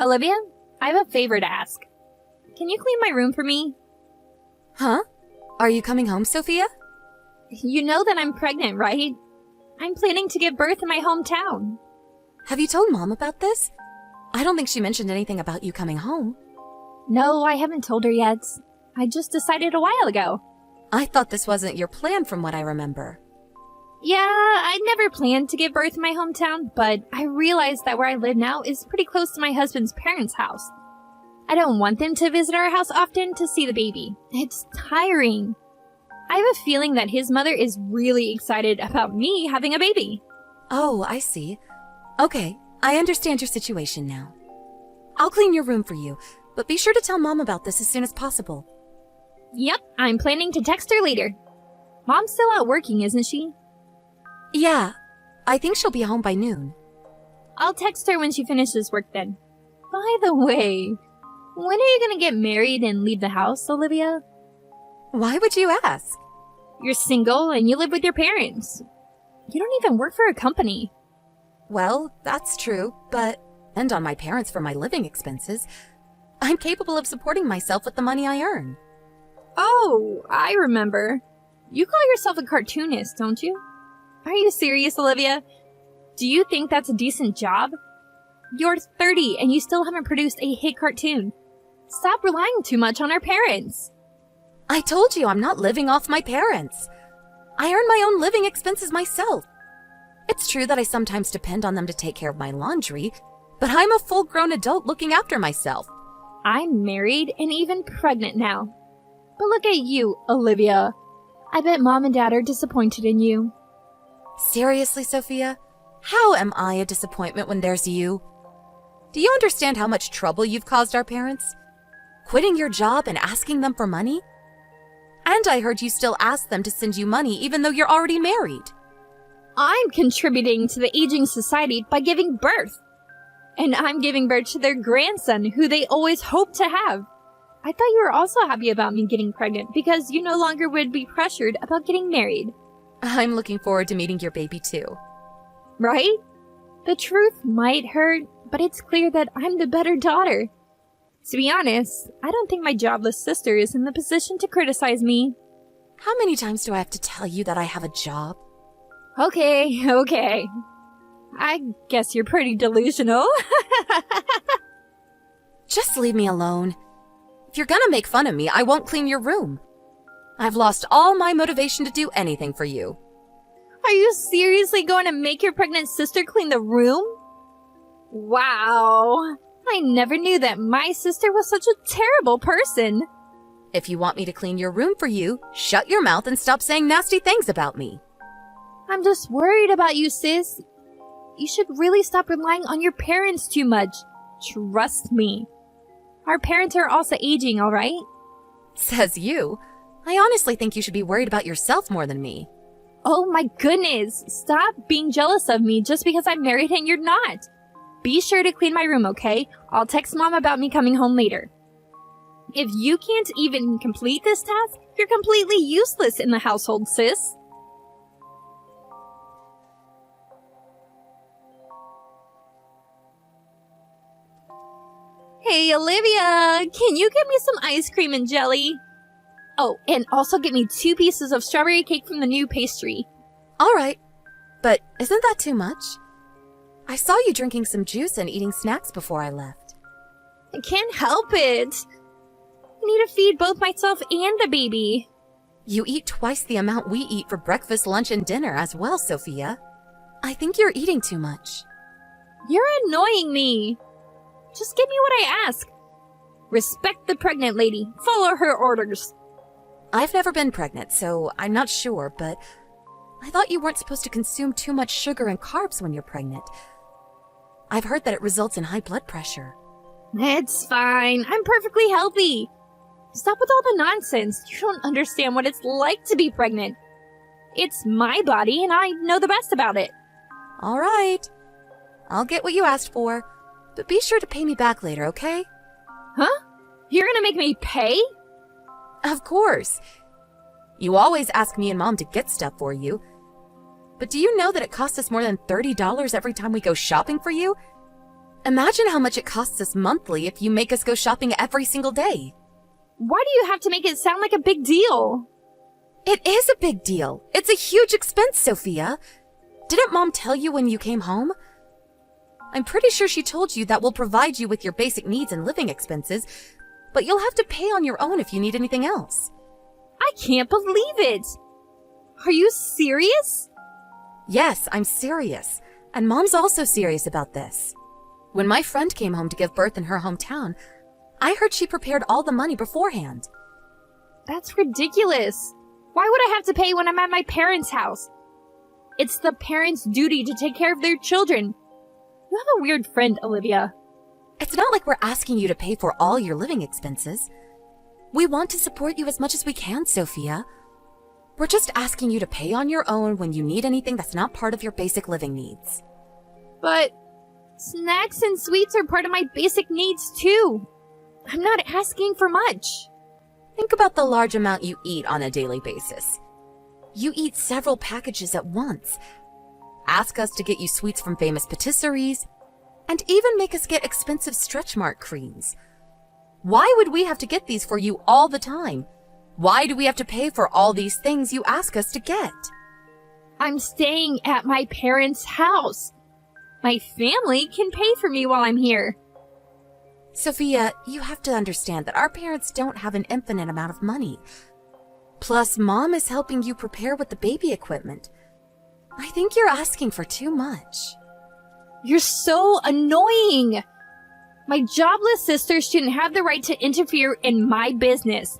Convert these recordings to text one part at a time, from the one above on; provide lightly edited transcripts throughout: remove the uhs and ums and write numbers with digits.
Olivia, I have a favor to ask. Can you clean my room for me? Huh? Are you coming home, Sophia? You know that I'm pregnant, right? I'm planning to give birth in my hometown. Have you told Mom about this? I don't think she mentioned anything about you coming home. No, I haven't told her yet. I just decided a while ago. I thought this wasn't your plan from what I remember. Yeah, I never planned to give birth in my hometown, but I realized that where I live now is pretty close to my husband's parents' house. I don't want them to visit our house often to see the baby. It's tiring. I have a feeling that his mother is really excited about me having a baby. Oh, I see. Okay, I understand your situation now. I'll clean your room for you, but be sure to tell Mom about this as soon as possible. Yep, I'm planning to text her later. Mom's still out working, isn't she? Yeah, I think she'll be home by noon. I'll text her when she finishes work then. By the way, when are you gonna get married and leave the house, Olivia? Why would you ask? You're single and you live with your parents. You don't even work for a company. Well, that's true, but depend on my parents for my living expenses. I'm capable of supporting myself with the money I earn. Oh, I remember. You call yourself a cartoonist, don't you? Are you serious, Olivia? Do you think that's a decent job? You're 30 and you still haven't produced a hit cartoon. Stop relying too much on our parents. I told you I'm not living off my parents. I earn my own living expenses myself. It's true that I sometimes depend on them to take care of my laundry, but I'm a full-grown adult looking after myself. I'm married and even pregnant now. But look at you, Olivia. I bet Mom and Dad are disappointed in you. Seriously, Sophia? How am I a disappointment when there's you? Do you understand how much trouble you've caused our parents? Quitting your job and asking them for money? And I heard you still ask them to send you money even though you're already married. I'm contributing to the aging society by giving birth. And I'm giving birth to their grandson, who they always hoped to have. I thought you were also happy about me getting pregnant because you no longer would be pressured about getting married. I'm looking forward to meeting your baby too. Right? The truth might hurt, but it's clear that I'm the better daughter. To be honest, I don't think my jobless sister is in the position to criticize me. How many times do I have to tell you that I have a job? Okay. I guess you're pretty delusional. Just leave me alone. If you're gonna make fun of me, I won't clean your room. I've lost all my motivation to do anything for you. Are you seriously going to make your pregnant sister clean the room? Wow. I never knew that my sister was such a terrible person. If you want me to clean your room for you, shut your mouth and stop saying nasty things about me. I'm just worried about you, sis. You should really stop relying on your parents too much. Trust me. Our parents are also aging, all right? Says you. I honestly think you should be worried about yourself more than me. Oh my goodness. Stop being jealous of me just because I'm married and you're not. Be sure to clean my room, okay? I'll text Mom about me coming home later. If you can't even complete this task, you're completely useless in the household, sis. Hey, Olivia, can you get me some ice cream and jelly? Oh, and also get me 2 pieces of strawberry cake from the new pastry. All right, but isn't that too much? I saw you drinking some juice and eating snacks before I left. I can't help it. I need to feed both myself and the baby. You eat twice the amount we eat for breakfast, lunch, and dinner as well, Sophia. I think you're eating too much. You're annoying me. Just give me what I ask. Respect the pregnant lady. Follow her orders. I've never been pregnant, so I'm not sure, but I thought you weren't supposed to consume too much sugar and carbs when you're pregnant. I've heard that it results in high blood pressure. It's fine. I'm perfectly healthy. Stop with all the nonsense. You don't understand what it's like to be pregnant. It's my body, and I know the best about it. All right. I'll get what you asked for, but be sure to pay me back later, okay? Huh? You're gonna make me pay? Of course. You always ask me and Mom to get stuff for you. But do you know that it costs us more than $30 every time we go shopping for you? Imagine how much it costs us monthly if you make us go shopping every single day. Why do you have to make it sound like a big deal? It is a big deal. It's a huge expense, Sophia. Didn't Mom tell you when you came home? I'm pretty sure she told you that we'll provide you with your basic needs and living expenses, but you'll have to pay on your own if you need anything else. I can't believe it! Are you serious? Yes, I'm serious. And Mom's also serious about this. When my friend came home to give birth in her hometown, I heard she prepared all the money beforehand. That's ridiculous. Why would I have to pay when I'm at my parents' house? It's the parents' duty to take care of their children. You have a weird friend, Olivia. It's not like we're asking you to pay for all your living expenses. We want to support you as much as we can, Sophia. We're just asking you to pay on your own when you need anything that's not part of your basic living needs. But snacks and sweets are part of my basic needs too. I'm not asking for much. Think about the large amount you eat on a daily basis. You eat several packages at once. Ask us to get you sweets from famous patisseries, and even make us get expensive stretch mark creams. Why would we have to get these for you all the time? Why do we have to pay for all these things you ask us to get? I'm staying at my parents' house. My family can pay for me while I'm here. Sophia, you have to understand that our parents don't have an infinite amount of money. Plus, Mom is helping you prepare with the baby equipment. I think you're asking for too much. You're so annoying. My jobless sister shouldn't have the right to interfere in my business.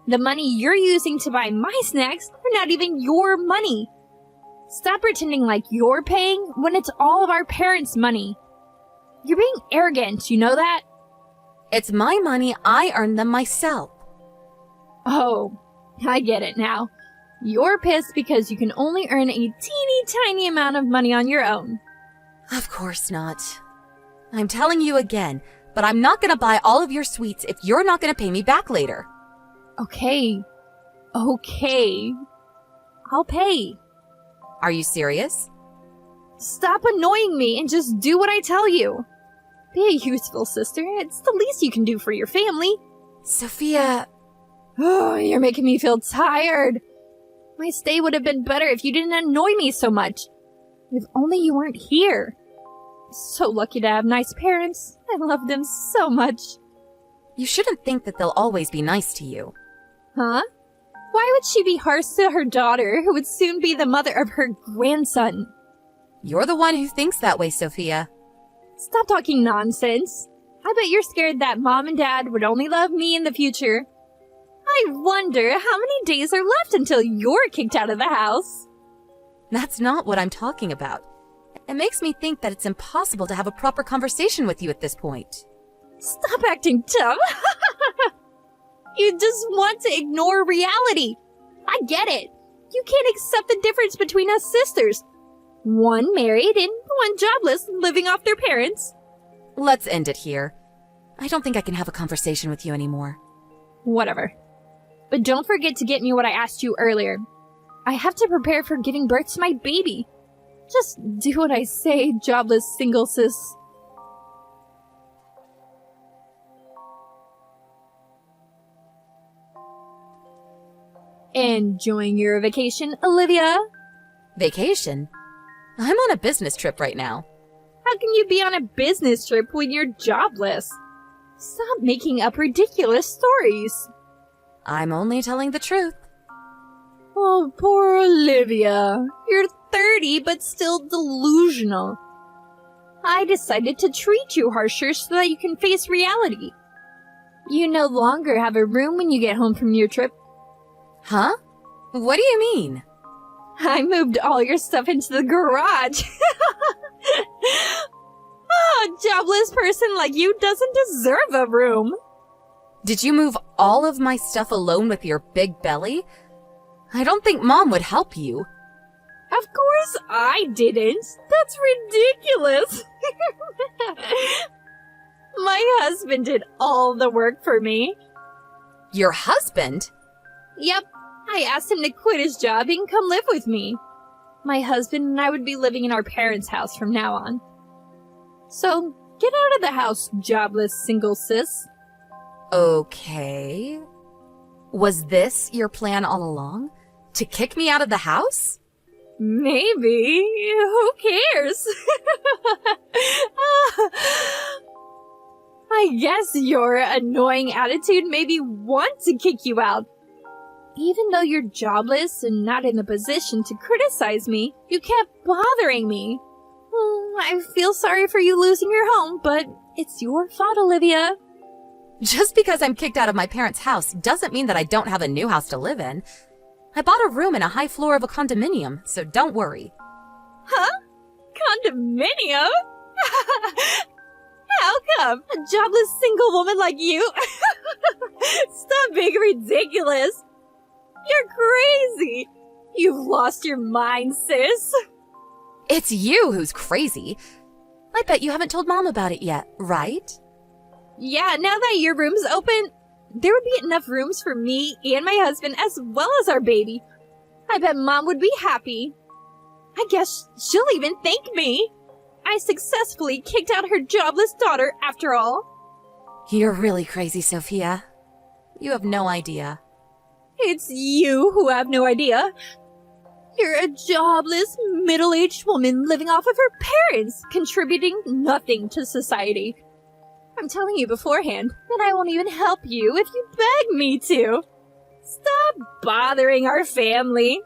The money you're using to buy my snacks are not even your money. Stop pretending like you're paying when it's all of our parents' money. You're being arrogant, you know that? It's my money. I earned them myself. Oh, I get it now. You're pissed because you can only earn a teeny tiny amount of money on your own. Of course not. I'm telling you again, but I'm not gonna buy all of your sweets if you're not gonna pay me back later. Okay. I'll pay. Are you serious? Stop annoying me and just do what I tell you. Be a useful sister. It's the least you can do for your family. Sophia... Oh, you're making me feel tired. My stay would have been better if you didn't annoy me so much. If only you weren't here. So lucky to have nice parents. I love them so much. You shouldn't think that they'll always be nice to you. Huh? Why would she be harsh to her daughter, who would soon be the mother of her grandson? You're the one who thinks that way, Sophia. Stop talking nonsense. I bet you're scared that Mom and Dad would only love me in the future. I wonder how many days are left until you're kicked out of the house. That's not what I'm talking about. It makes me think that it's impossible to have a proper conversation with you at this point. Stop acting dumb. You just want to ignore reality. I get it. You can't accept the difference between us sisters. One married and one jobless, living off their parents. Let's end it here. I don't think I can have a conversation with you anymore. Whatever. But don't forget to get me what I asked you earlier. I have to prepare for giving birth to my baby. Just do what I say, jobless single sis. Enjoying your vacation, Olivia? Vacation? I'm on a business trip right now. How can you be on a business trip when you're jobless? Stop making up ridiculous stories. I'm only telling the truth. Oh, poor Olivia. You're 30, but still delusional. I decided to treat you harsher so that you can face reality. You no longer have a room when you get home from your trip. Huh? What do you mean? I moved all your stuff into the garage. A jobless person like you doesn't deserve a room. Did you move all of my stuff alone with your big belly? I don't think Mom would help you. Of course I didn't. That's ridiculous. My husband did all the work for me. Your husband? Yep. I asked him to quit his job and come live with me. My husband and I would be living in our parents' house from now on. So, Get out of the house, jobless single sis. Okay. Was this your plan all along? To kick me out of the house? Maybe. Who cares? I guess your annoying attitude made me want to kick you out. Even though you're jobless and not in a position to criticize me, you kept bothering me. I feel sorry for you losing your home, but it's your fault, Olivia. Just because I'm kicked out of my parents' house doesn't mean that I don't have a new house to live in. I bought a room in a high floor of a condominium, so don't worry. Huh? Condominium? How come? A jobless single woman like you? Stop being ridiculous. You're crazy. You've lost your mind, sis. It's you who's crazy. I bet you haven't told Mom about it yet, right? Yeah, now that your room's open, there would be enough rooms for me and my husband as well as our baby. I bet Mom would be happy. I guess she'll even thank me. I successfully kicked out her jobless daughter after all. You're really crazy, Sophia. You have no idea. It's you who have no idea. You're a jobless, middle-aged woman living off of her parents, contributing nothing to society. I'm telling you beforehand that I won't even help you if you beg me to. Stop bothering our family.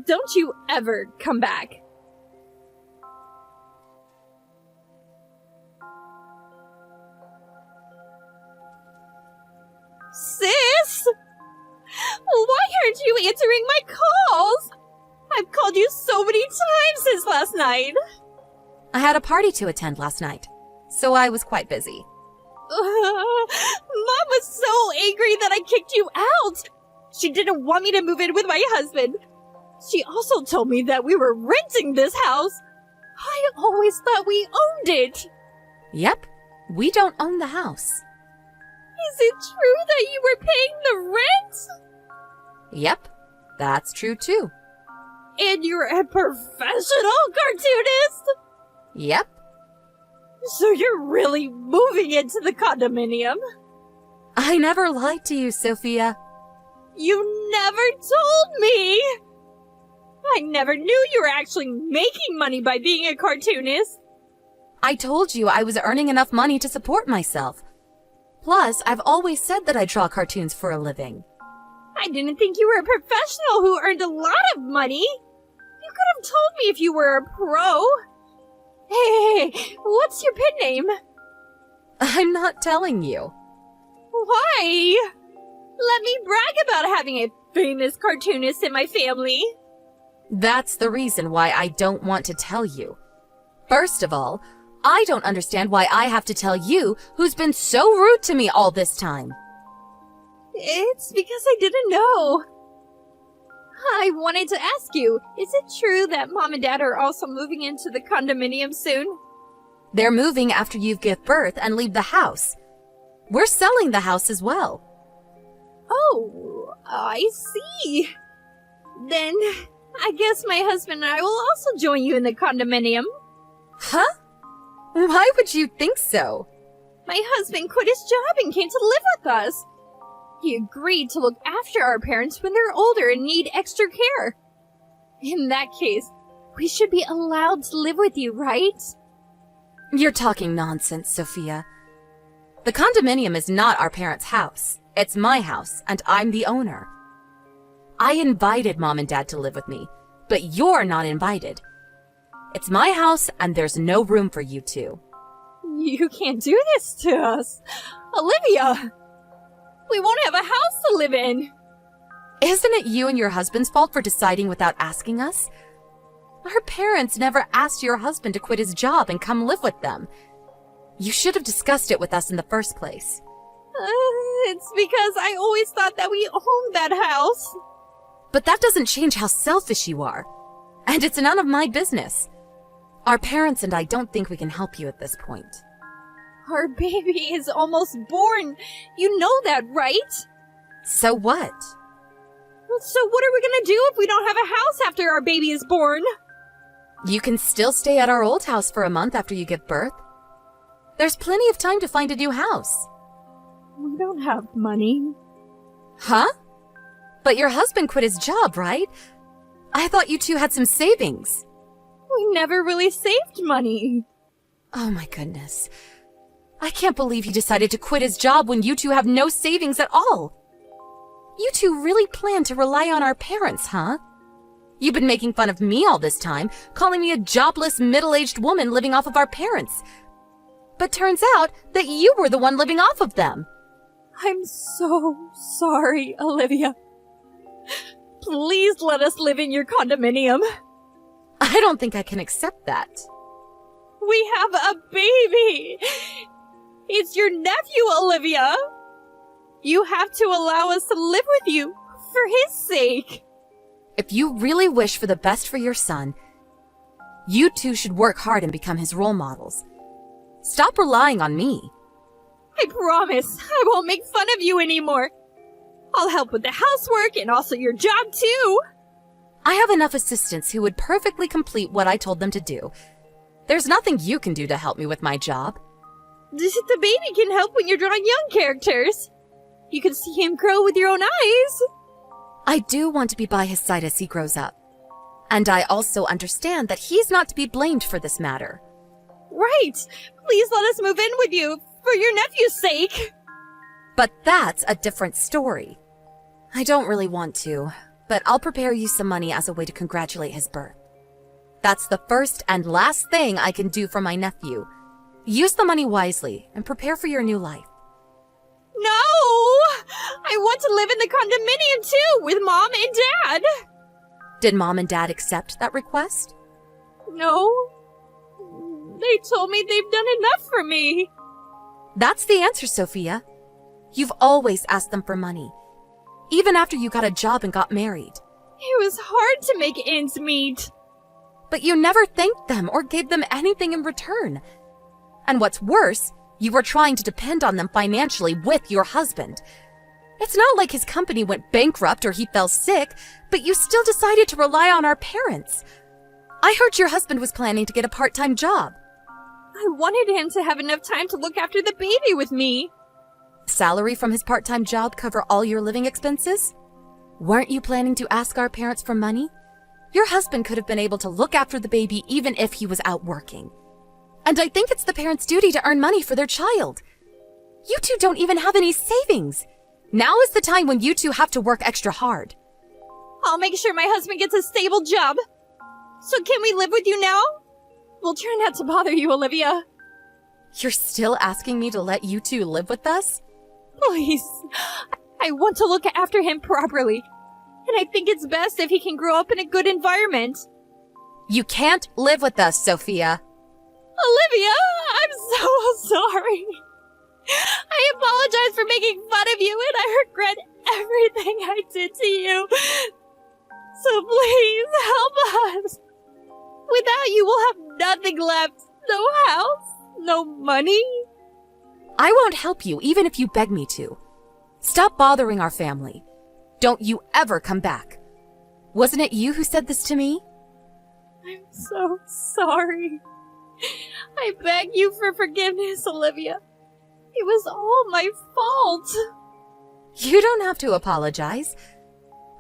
Don't you ever come back. Sis! Why aren't you answering my calls? I've called you so many times since last night. I had a party to attend last night, so I was quite busy. Mom was so angry that I kicked you out. She didn't want me to move in with my husband. She also told me that we were renting this house. I always thought we owned it. Yep, we don't own the house. Is it true that you were paying the rent? Yep, that's true too. And you're a professional cartoonist? Yep. So you're really moving into the condominium? I never lied to you, Sophia. You never told me! I never knew you were actually making money by being a cartoonist. I told you I was earning enough money to support myself. Plus, I've always said that I draw cartoons for a living. I didn't think you were a professional who earned a lot of money. You could have told me if you were a pro. Hey, what's your pen name? I'm not telling you. Why? Let me brag about having a famous cartoonist in my family. That's the reason why I don't want to tell you. First of all, I don't understand why I have to tell you who's been so rude to me all this time. It's because I didn't know. I wanted to ask you, is it true that Mom and Dad are also moving into the condominium soon? They're moving after you give birth and leave the house. We're selling the house as well. Oh, I see. Then, I guess my husband and I will also join you in the condominium. Huh? Why would you think so? My husband quit his job and came to live with us. He agreed to look after our parents when they're older and need extra care. In that case, we should be allowed to live with you, right? You're talking nonsense, Sophia. The condominium is not our parents' house. It's my house, and I'm the owner. I invited Mom and Dad to live with me, but you're not invited. It's my house, and there's no room for you two. You can't do this to us. Olivia! We won't have a house to live in. Isn't it you and your husband's fault for deciding without asking us? Our parents never asked your husband to quit his job and come live with them. You should have discussed it with us in the first place. It's because I always thought that we owned that house. But that doesn't change how selfish you are. And it's none of my business. Our parents and I don't think we can help you at this point. Our baby is almost born. You know that, right? So what? So what are we gonna do if we don't have a house after our baby is born? You can still stay at our old house for a month after you give birth. There's plenty of time to find a new house. We don't have money. Huh? But your husband quit his job, right? I thought you two had some savings. We never really saved money. Oh my goodness. I can't believe he decided to quit his job when you two have no savings at all. You two really plan to rely on our parents, huh? You've been making fun of me all this time, calling me a jobless, middle-aged woman living off of our parents. But turns out that you were the one living off of them. I'm so sorry, Olivia. Please let us live in your condominium. I don't think I can accept that. We have a baby. It's your nephew, Olivia. You have to allow us to live with you for his sake. If you really wish for the best for your son, you two should work hard and become his role models. Stop relying on me. I promise I won't make fun of you anymore. I'll help with the housework and also your job too. I have enough assistants who would perfectly complete what I told them to do. There's nothing you can do to help me with my job. The baby can help when you're drawing young characters. You can see him grow with your own eyes. I do want to be by his side as he grows up. And I also understand that he's not to be blamed for this matter. Right. Please let us move in with you for your nephew's sake. But that's a different story. I don't really want to, but I'll prepare you some money as a way to congratulate his birth. That's the first and last thing I can do for my nephew. Use the money wisely and prepare for your new life. No! I want to live in the condominium too, with Mom and Dad. Did Mom and Dad accept that request? No. They told me they've done enough for me. That's the answer, Sophia. You've always asked them for money, even after you got a job and got married. It was hard to make ends meet. But you never thanked them or gave them anything in return. And what's worse, you were trying to depend on them financially with your husband. It's not like his company went bankrupt or he fell sick, but you still decided to rely on our parents. I heard your husband was planning to get a part-time job. I wanted him to have enough time to look after the baby with me. Salary from his part-time job cover all your living expenses? Weren't you planning to ask our parents for money? Your husband could have been able to look after the baby even if he was out working. And I think it's the parents' duty to earn money for their child. You two don't even have any savings. Now is the time when you two have to work extra hard. I'll make sure my husband gets a stable job. So can we live with you now? We'll try not to bother you, Olivia. You're still asking me to let you two live with us? Please. I want to look after him properly. And I think it's best if he can grow up in a good environment. You can't live with us, Sophia. Olivia, I'm so sorry. I apologize for making fun of you and I regret everything I did to you. So please help us. Without you, we'll have nothing left. No house, no money. I won't help you even if you beg me to. Stop bothering our family. Don't you ever come back. Wasn't it you who said this to me? I'm so sorry. I beg you for forgiveness, Olivia. It was all my fault. You don't have to apologize.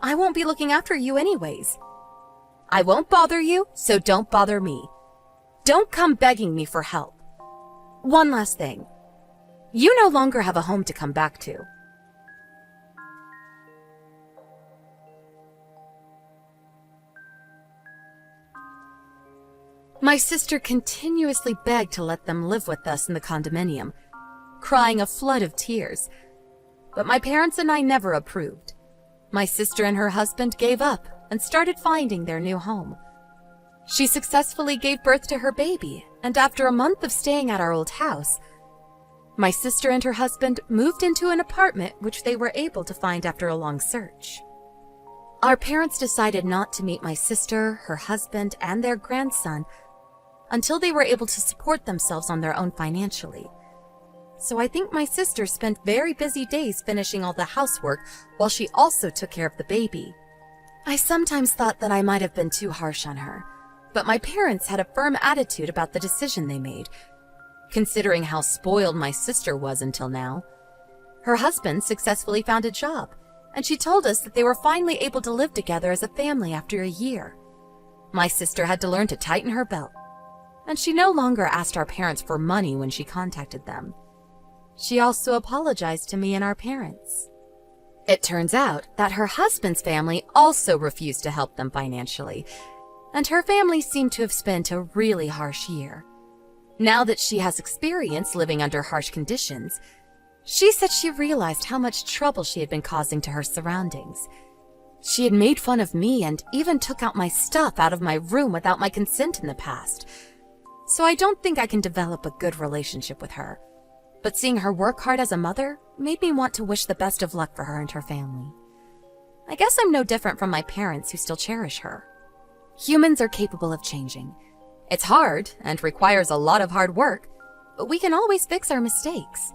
I won't be looking after you anyways. I won't bother you, so don't bother me. Don't come begging me for help. One last thing. You no longer have a home to come back to. My sister continuously begged to let them live with us in the condominium, crying a flood of tears. But my parents and I never approved. My sister and her husband gave up and started finding their new home. She successfully gave birth to her baby, and after a month of staying at our old house, my sister and her husband moved into an apartment which they were able to find after a long search. Our parents decided not to meet my sister, her husband, and their grandson until they were able to support themselves on their own financially. So I think my sister spent very busy days finishing all the housework while she also took care of the baby. I sometimes thought that I might have been too harsh on her, but my parents had a firm attitude about the decision they made, considering how spoiled my sister was until now. Her husband successfully found a job, and she told us that they were finally able to live together as a family after a year. My sister had to learn to tighten her belt, and she no longer asked our parents for money when she contacted them. She also apologized to me and our parents. It turns out that her husband's family also refused to help them financially, and her family seemed to have spent a really harsh year. Now that she has experience living under harsh conditions, she said she realized how much trouble she had been causing to her surroundings. She had made fun of me and even took out my stuff out of my room without my consent in the past. So I don't think I can develop a good relationship with her. But seeing her work hard as a mother made me want to wish the best of luck for her and her family. I guess I'm no different from my parents who still cherish her. Humans are capable of changing. It's hard and requires a lot of hard work, but we can always fix our mistakes.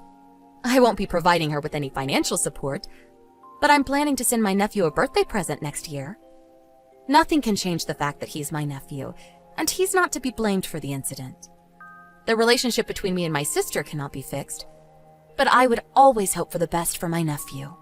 I won't be providing her with any financial support, but I'm planning to send my nephew a birthday present next year. Nothing can change the fact that he's my nephew, and he's not to be blamed for the incident. The relationship between me and my sister cannot be fixed, but I would always hope for the best for my nephew.